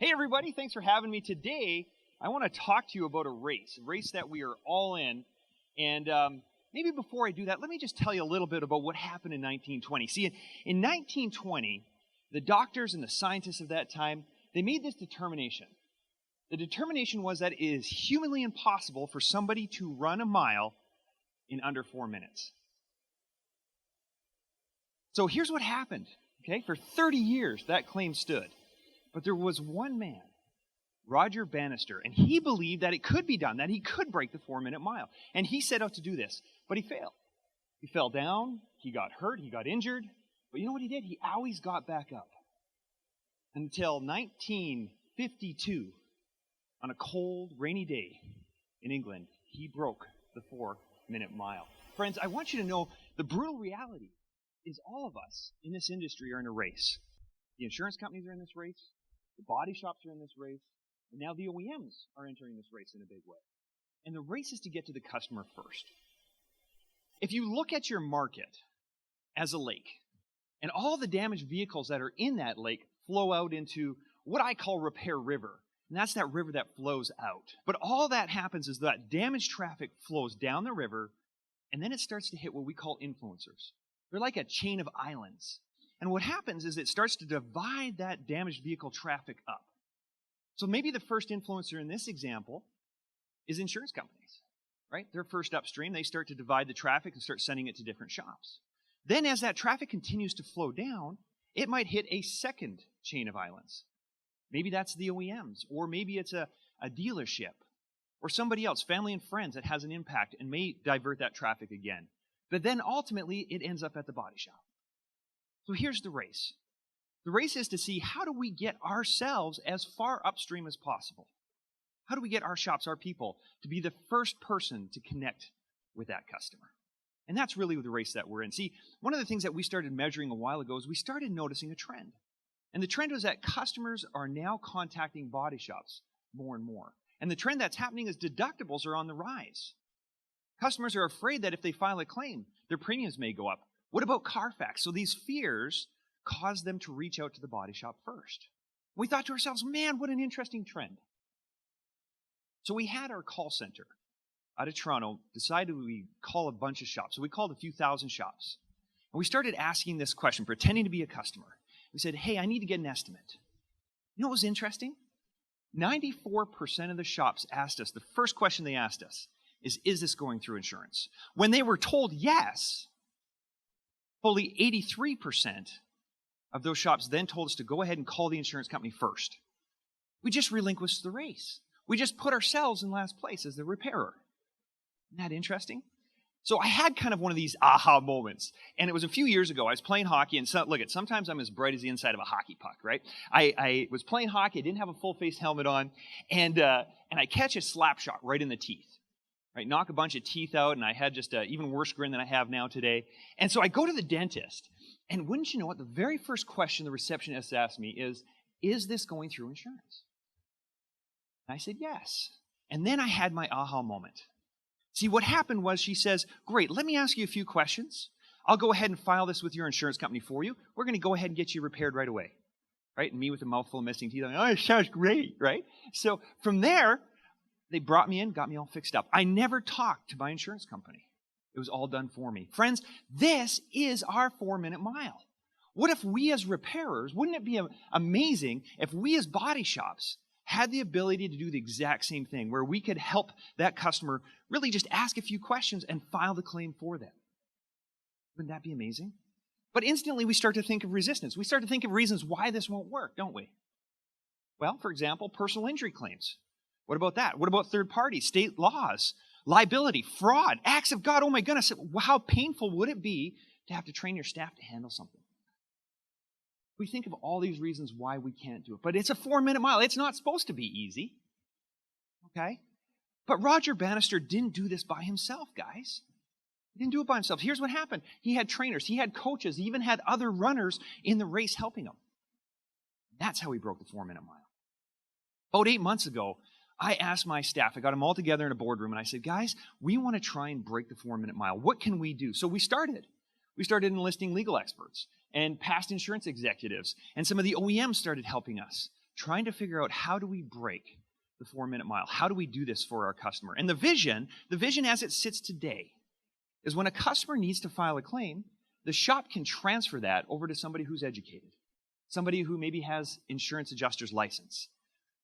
Hey everybody, thanks for having me today. I want to talk to you about a race that we are all in. And maybe before I do that, let me just tell you a little bit about what happened in 1920. See, in 1920, the doctors and the scientists of that time, they made this determination. The determination was that it is humanly impossible for somebody to run a mile in under 4 minutes. So here's what happened. Okay, for 30 years, that claim stood. But there was one man, Roger Bannister, and he believed that it could be done, that he could break the 4-minute mile. And he set out to do this, but he failed. He fell down, he got hurt, he got injured. But you know what he did? He always got back up. Until 1952, on a cold, rainy day in England, he broke the 4-minute mile. Friends, I want you to know the brutal reality is all of us in this industry are in a race. The insurance companies are in this race. The body shops are in this race. And now the OEMs are entering this race in a big way. And the race is to get to the customer first. If you look at your market as a lake, and all the damaged vehicles that are in that lake flow out into what I call Repair River. And that's that river that flows out. But all that happens is that damaged traffic flows down the river, and then it starts to hit what we call influencers. They're like a chain of islands. And what happens is it starts to divide that damaged vehicle traffic up. So maybe the first influencer in this example is insurance companies, right? They're first upstream. They start to divide the traffic and start sending it to different shops. Then as that traffic continues to flow down, it might hit a second chain of islands. Maybe that's the OEMs, or maybe it's a dealership, or somebody else, family and friends, that has an impact and may divert that traffic again. But then ultimately, it ends up at the body shop. So here's the race. The race is to see how do we get ourselves as far upstream as possible. How do we get our shops, our people, to be the first person to connect with that customer? And that's really the race that we're in. See, one of the things that we started measuring a while ago is we started noticing a trend. And the trend was that customers are now contacting body shops more and more. And the trend that's happening is deductibles are on the rise. Customers are afraid that if they file a claim, their premiums may go up. What about Carfax? So these fears cause them to reach out to the body shop first. We thought to ourselves, man, what an interesting trend. So we had our call center out of Toronto, decided we call a bunch of shops. So we called a few thousand shops. And we started asking this question, pretending to be a customer. We said, hey, I need to get an estimate. You know what was interesting? 94% of the shops asked us, the first question they asked us is this going through insurance? When they were told yes, fully 83% of those shops then told us to go ahead and call the insurance company first. We just relinquished the race. We just put ourselves in last place as the repairer. Isn't that interesting? So I had kind of one of these aha moments. And it was a few years ago. I was playing hockey. And so, look, sometimes I'm as bright as the inside of a hockey puck, right? I was playing hockey. I didn't have a full-face helmet on. And I catch a slap shot right in the teeth. Right, knock a bunch of teeth out, and I had just an even worse grin than I have now today. And so I go to the dentist, and wouldn't you know it, the very first question the receptionist asked me is this going through insurance? And I said, yes. And then I had my aha moment. See, what happened was she says, great, let me ask you a few questions. I'll go ahead and file this with your insurance company for you. We're going to go ahead and get you repaired right away. Right? And me with a mouthful of missing teeth, I'm like, oh, it sounds great, right? So from there, they brought me in, got me all fixed up. I never talked to my insurance company. It was all done for me. Friends, this is our 4-minute mile. What if we as repairers, wouldn't it be amazing if we as body shops had the ability to do the exact same thing, where we could help that customer really just ask a few questions and file the claim for them? Wouldn't that be amazing? But instantly we start to think of resistance. We start to think of reasons why this won't work, don't we? Well, for example, personal injury claims. What about that? What about third parties, state laws, liability, fraud, acts of God? Oh my goodness, how painful would it be to have to train your staff to handle something? We think of all these reasons why we can't do it. But it's a 4-minute mile. It's not supposed to be easy. Okay? But Roger Bannister didn't do this by himself, guys. He didn't do it by himself. Here's what happened. He had trainers. He had coaches. He even had other runners in the race helping him. That's how he broke the 4-minute mile. About 8 months ago, I asked my staff, I got them all together in a boardroom, and I said, guys, we want to try and break the 4-minute mile. What can we do? So we started. We started enlisting legal experts and past insurance executives, and some of the OEMs started helping us trying to figure out how do we break the 4-minute mile? How do we do this for our customer? And the vision as it sits today is when a customer needs to file a claim, the shop can transfer that over to somebody who's educated, somebody who maybe has insurance adjuster's license,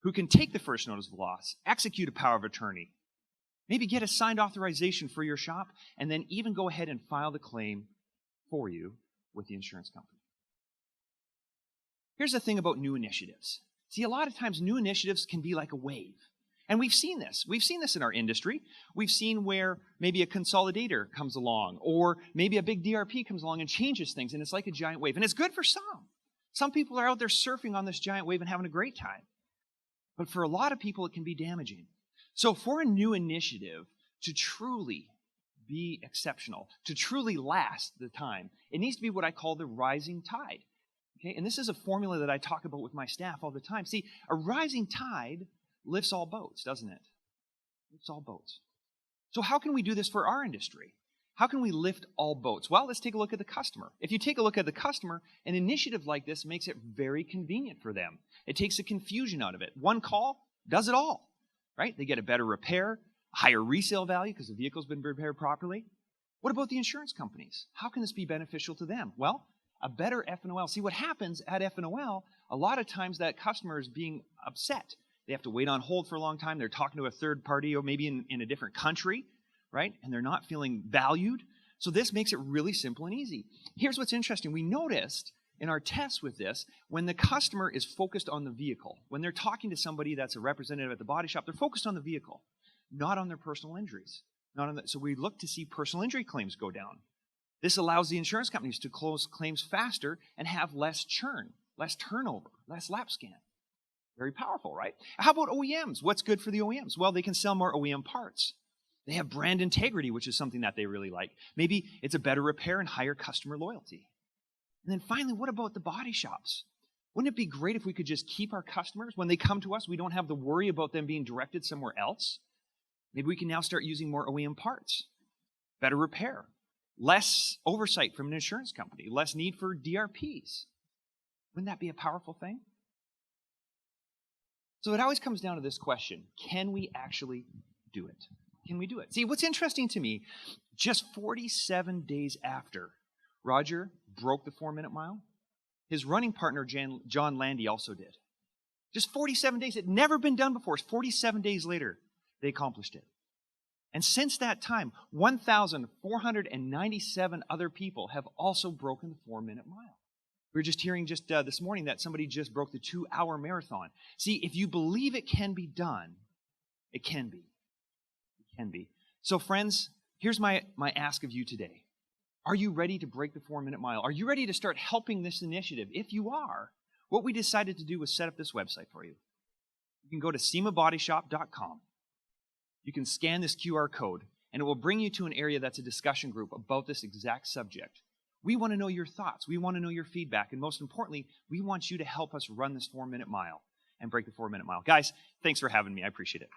who can take the first notice of loss, execute a power of attorney, maybe get a signed authorization for your shop, and then even go ahead and file the claim for you with the insurance company. Here's the thing about new initiatives. See, a lot of times new initiatives can be like a wave. And we've seen this. We've seen this in our industry. We've seen where maybe a consolidator comes along, or maybe a big DRP comes along and changes things, and it's like a giant wave. And it's good for some. Some people are out there surfing on this giant wave and having a great time. But for a lot of people, it can be damaging. So for a new initiative to truly be exceptional, to truly last the time, it needs to be what I call the rising tide. Okay? And this is a formula that I talk about with my staff all the time. See, a rising tide lifts all boats, doesn't it? Lifts all boats. So how can we do this for our industry? How can we lift all boats? Well, let's take a look at the customer. If you take a look at the customer, an initiative like this makes it very convenient for them. It takes the confusion out of it. One call does it all, right? They get a better repair, a higher resale value because the vehicle's been repaired properly. What about the insurance companies? How can this be beneficial to them? Well, a better F&OL. See, what happens at F&OL, a lot of times that customer is being upset. They have to wait on hold for a long time. They're talking to a third party or maybe in a different country, right? And they're not feeling valued. So this makes it really simple and easy. Here's what's interesting. We noticed in our tests with this, when the customer is focused on the vehicle, when they're talking to somebody that's a representative at the body shop, they're focused on the vehicle, not on their personal injuries. So we look to see personal injury claims go down. This allows the insurance companies to close claims faster and have less churn, less turnover, less lap scan. Very powerful, right? How about OEMs? What's good for the OEMs? Well, they can sell more OEM parts. They have brand integrity, which is something that they really like. Maybe it's a better repair and higher customer loyalty. And then finally, what about the body shops? Wouldn't it be great if we could just keep our customers? When they come to us, we don't have the worry about them being directed somewhere else. Maybe we can now start using more OEM parts. Better repair. Less oversight from an insurance company. Less need for DRPs. Wouldn't that be a powerful thing? So it always comes down to this question. Can we actually do it? Can we do it? See, what's interesting to me, just 47 days after Roger broke the 4-minute mile, his running partner, John Landy, also did. Just 47 days. It had never been done before. 47 days later, they accomplished it. And since that time, 1,497 other people have also broken the 4-minute mile. We were just hearing this morning that somebody just broke the 2-hour marathon. See, if you believe it can be done, it can be. It can be. So friends, here's my ask of you today. Are you ready to break the 4-minute mile? Are you ready to start helping this initiative? If you are, what we decided to do was set up this website for you. You can go to SEMABodyshop.com. You can scan this QR code, and it will bring you to an area that's a discussion group about this exact subject. We want to know your thoughts. We want to know your feedback. And most importantly, we want you to help us run this 4-minute mile and break the 4-minute mile. Guys, thanks for having me. I appreciate it.